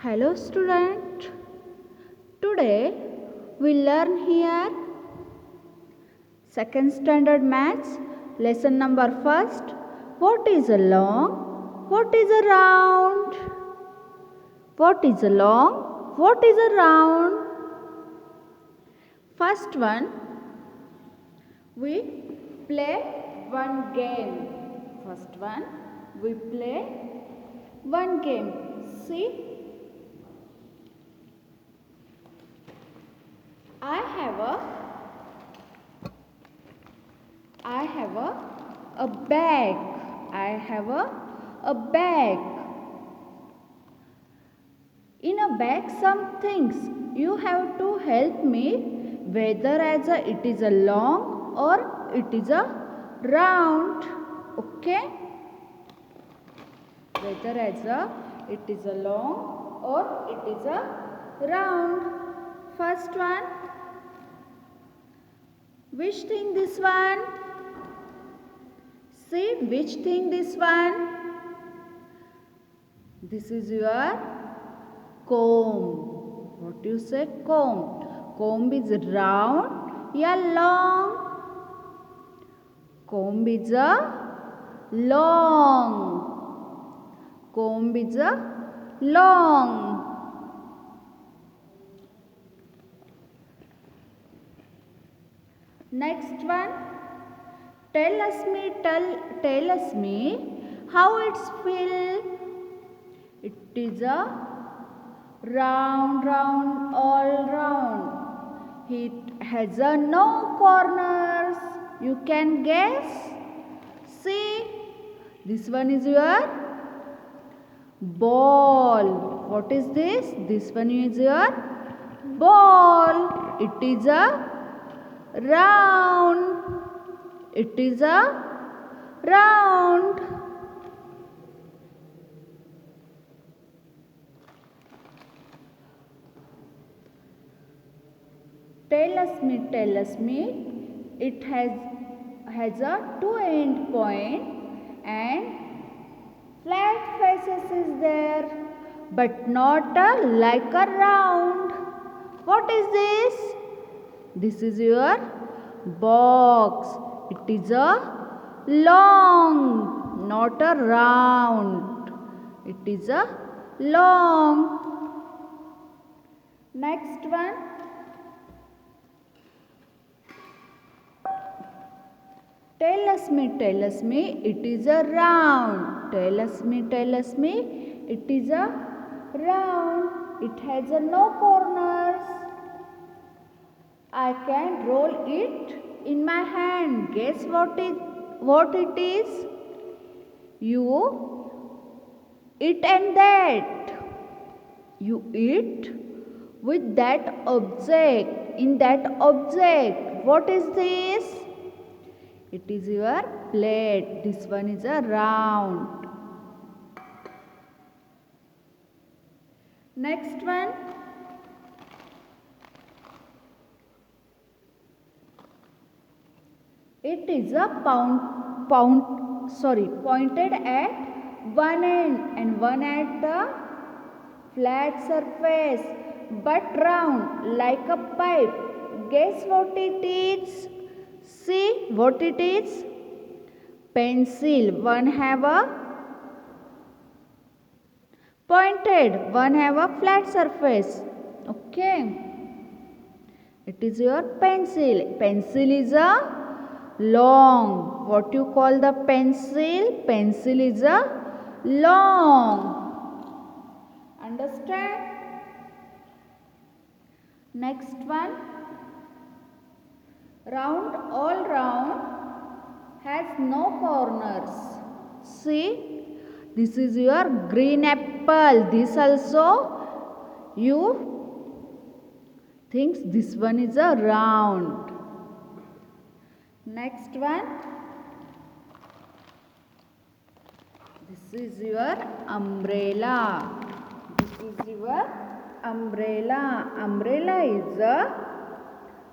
Hello student. Today we learn here second standard maths lesson number first. What is a long? What is a round? What is a long? What is a round? First one, we play one game. First one, we play one game. See, I have a bag. I have a bag. In a bag some things. You have to help me whether it is a long or it is a round. Okay? Whether it is a long or it is a round. First one. Which thing this one? See, which thing this one? This is your comb. What do you say? Comb. Comb is round, yeah, long. Comb is a long. Comb is a long. Next one. Tell us me how it's feel. It is a round, all round. It has no corners. You can guess. See, this one is your ball. What is this? This one is your ball. It is a round. It is a round. Tell us me. It has a two end point and flat faces is there, but not like a round. What is this? This is your box. It is a long, not a round. It is a long. Next one. Tell us me, it is a round. Tell us me, it is a round. It has no corners. I can roll it in my hand. Guess what it is? You eat and that. You eat with that object. In that object. What is this? It is your plate. This one is a round. Next one. It is a pointed at one end and one at the flat surface, but round like a pipe. Guess what it is? See what it is? Pencil. One have a pointed, one have a flat surface. Okay. It is your pencil. Pencil is a long. What you call the pencil? Pencil is a long. Understand? Next one. Round, all round, has no corners. See, this is your green apple. This also you thinks this one is a round. Next one. This is your umbrella. This is your umbrella. Umbrella is a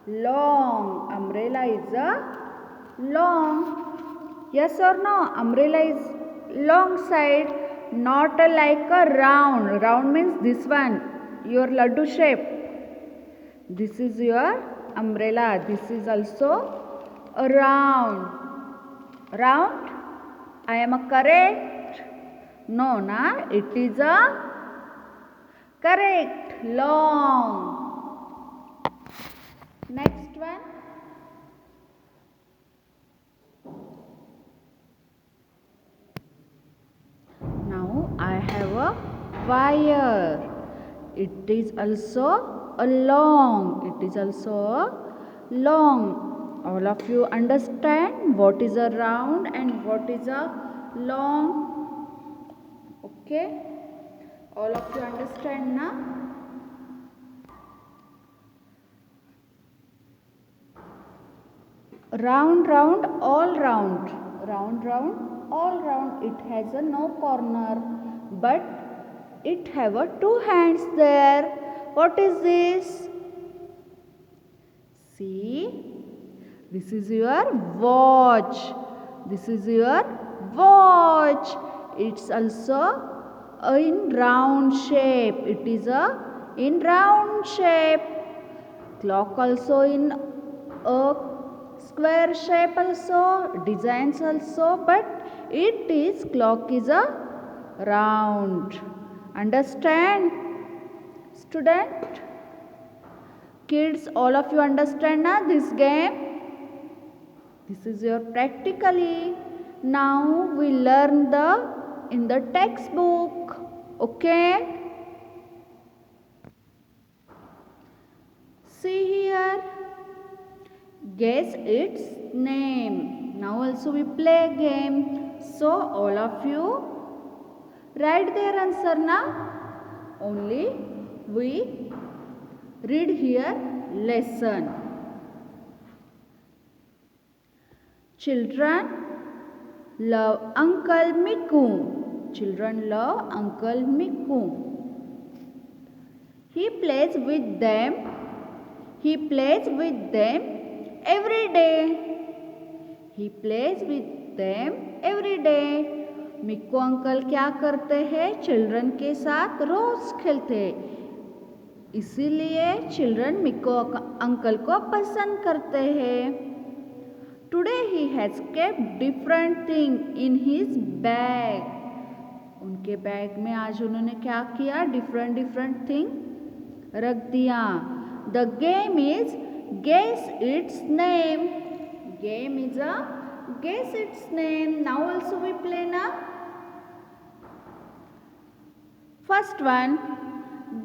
long. Umbrella is a long. Yes or no? Umbrella is long side, not like a round. Round means this one, your laddu shape. This is your umbrella. This is also a round. Round? I am a correct? No, na? It is a correct. Long. Next one. Now I have a wire. It is also a long. It is also a long. All of you understand what is a round and what is a long? Okay? All of you understand now? Round, round, all round. Round, round, all round. It has a no corner, but it have a two hands there. What is this? See, this is your watch. This is your watch. It's also in round shape. It is a in round shape. Clock also in a square shape also, designs also, but it is clock is a round. Understand, student? Kids, all of you understand now this game? This is your practically. Now we learn in the textbook. Okay? See here. Guess its name. Now also we play game. So all of you write their answer now. Only we read here lesson. Children love Uncle Miku. Children love Uncle Miku. He plays with them. He plays with them every day. He plays with them every day. Mikku uncle क्या करते हैं? Children के साथ रोज खेलते हैं, इसीलिए children Mikku uncle को पसंद करते हैं. Today he has kept different thing in his bag. उनके बैग में आज उन्होंने क्या किया? डिफरेंट डिफरेंट थिंग रख दिया. The game is guess its name. Game is a guess its name. Now also we play now. First one,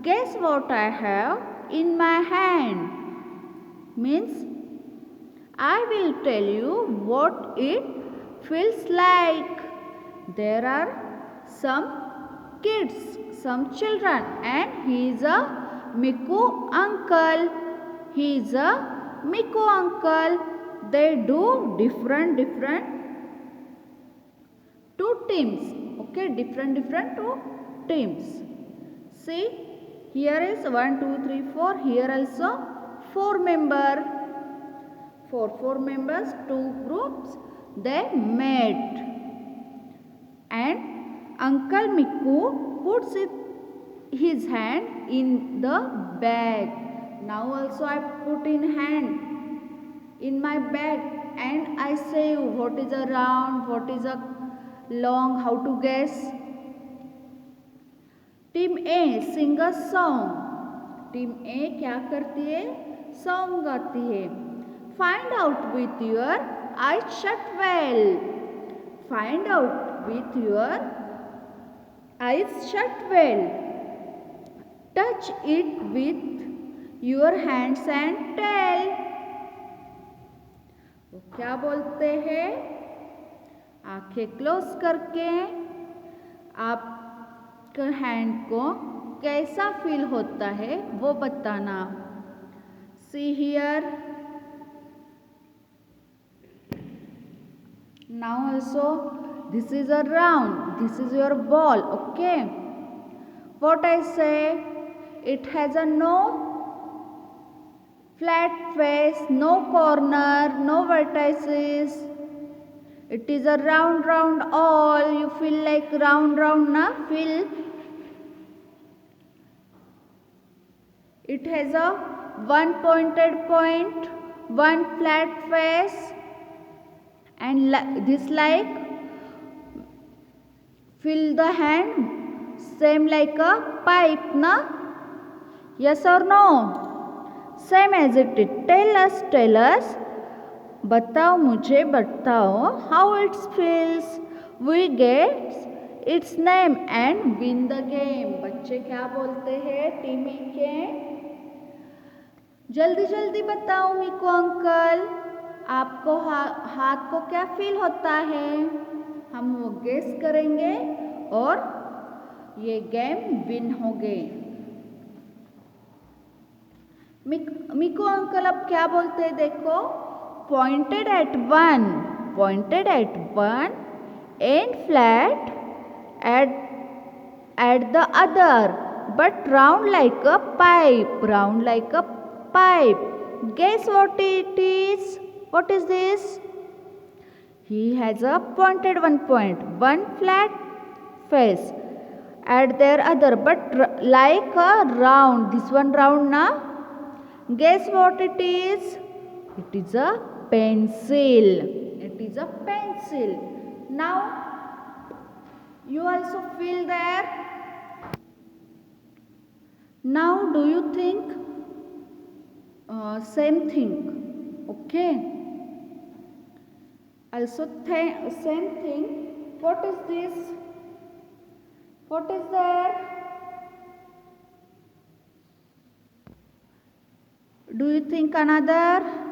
guess what I have in my hand. Means I will tell you what it feels like. There are some kids, some children, and he is a Miku uncle. He is a Miku uncle. They do different two teams. Okay, different two teams. See, here is 1, 2, 3, 4. Here also 4 members. Four members, 2 groups. They met. And Uncle Miku puts his hand in the bag. Now also I put in hand in my bag and I say what is a round, what is a long, how to guess. Team A sing a song. Team A क्या करती है? Song गाती है. Find out with your eyes shut well. Find out with your eyes shut well. Touch it with your hands and tell. वो क्या बोलते हैं? आंखें क्लोज करके आपके हैंड को कैसा फील होता है वो बताना. See here. Now also this is a round. This is your ball. Okay. What I say? It has a no flat face, no corner, no vertices. It is a round round all. You feel like round round na? Feel. It has a one pointed point, one flat face, and this like fill the hand same like a pipe na? Yes or no? Same as it is. Tell us. बताओ मुझे बताओ. How it feels. We get its name and win the game. बच्चे क्या बोलते हैं टीमी के? जल्दी जल्दी बताओ मीको अंकल. आपको हाथ को क्या फील होता है? हम वो गेस करेंगे और ये गेम विन हो गए. मीको अंकल अब क्या बोलते हैं देखो. Pointed at one and flat at the other, but round like a pipe. Guess what it is? What is this? He has a pointed one point, one flat face at their other, but like a round. This one round na? Guess what it is? It is a pencil. It is a pencil. Now you also feel there. Now do you think same thing? Okay. Also same thing. What is this? What is there? Do you think another?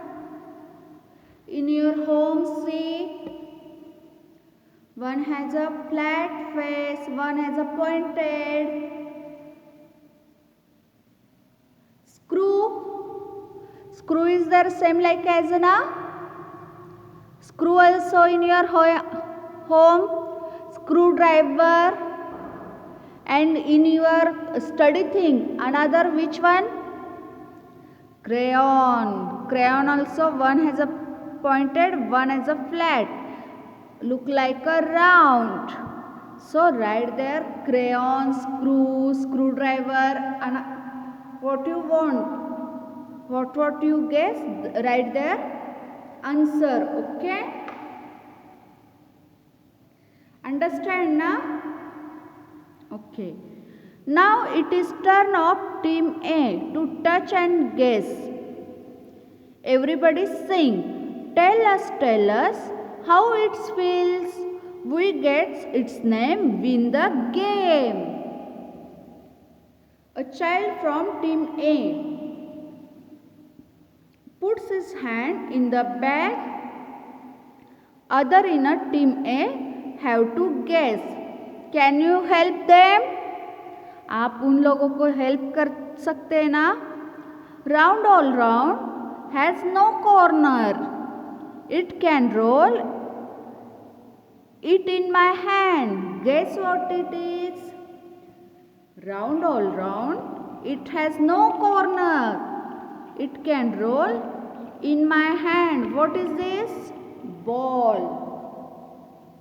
In your home seat, one has a flat face, one has a pointed. Screw is there same like as na? Screw also in your home. Screwdriver. And in your study thing, another which one? Crayon also, one has a pointed, one has a flat, look like a round. So write there crayon, screwdriver, and what you want, what you guess, write there answer. Okay, understand na? Okay, now it is turn of team A to touch and guess. Everybody sing. Tell us how it feels. We get its name, win the game. A child from team A puts his hand in the bag. Other in a team A have to guess. Can you help them? आप उन लोगों को help कर सकते हैं ना? Round all round has no corner. It can roll it in my hand. Guess what it is? Round all round, it has no corner. It can roll in my hand. What is this? Ball.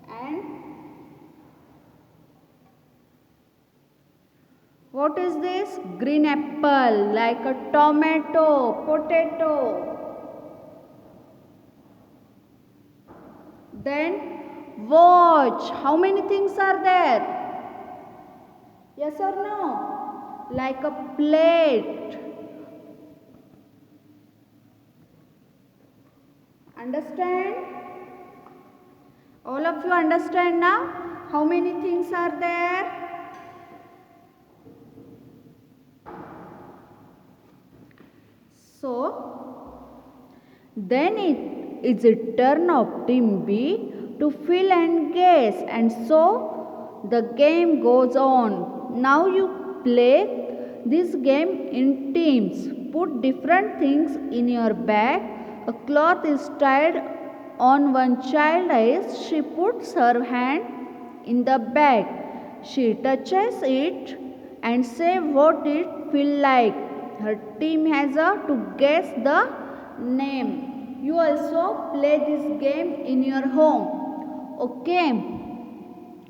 And what is this? Green apple, like a tomato, potato. Then watch. How many things are there? Yes or no? Like a plate. Understand? All of you understand now? How many things are there? So, then it's a turn of team B to fill and guess, and so the game goes on. Now you play this game in teams. Put different things in your bag. A cloth is tied on one child as she puts her hand in the bag. She touches it and say what it feel like. Her team has to guess the name. You also play this game in your home. Okay,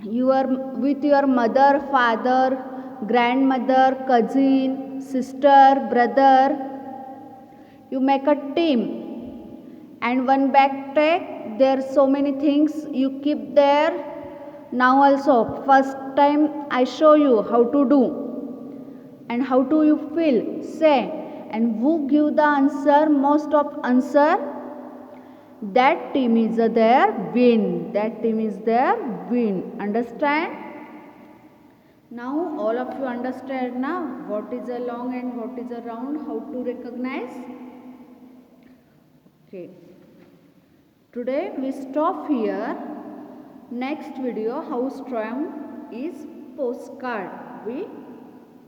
your with your mother, father, grandmother, cousin, sister, brother, you make a team, and one backpack there are so many things you keep there. Now also first time I show you how to do, and how do you feel, say, and who give the answer, most of answer, that team is their win, that team is their win. Understand? Now all of you understand now what is a long and what is a round, how to recognize. Okay, today we stop here. Next video, how strong is postcard, we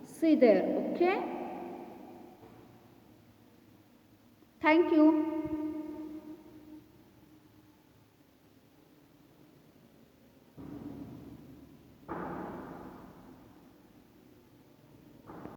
see there. Okay, thank you.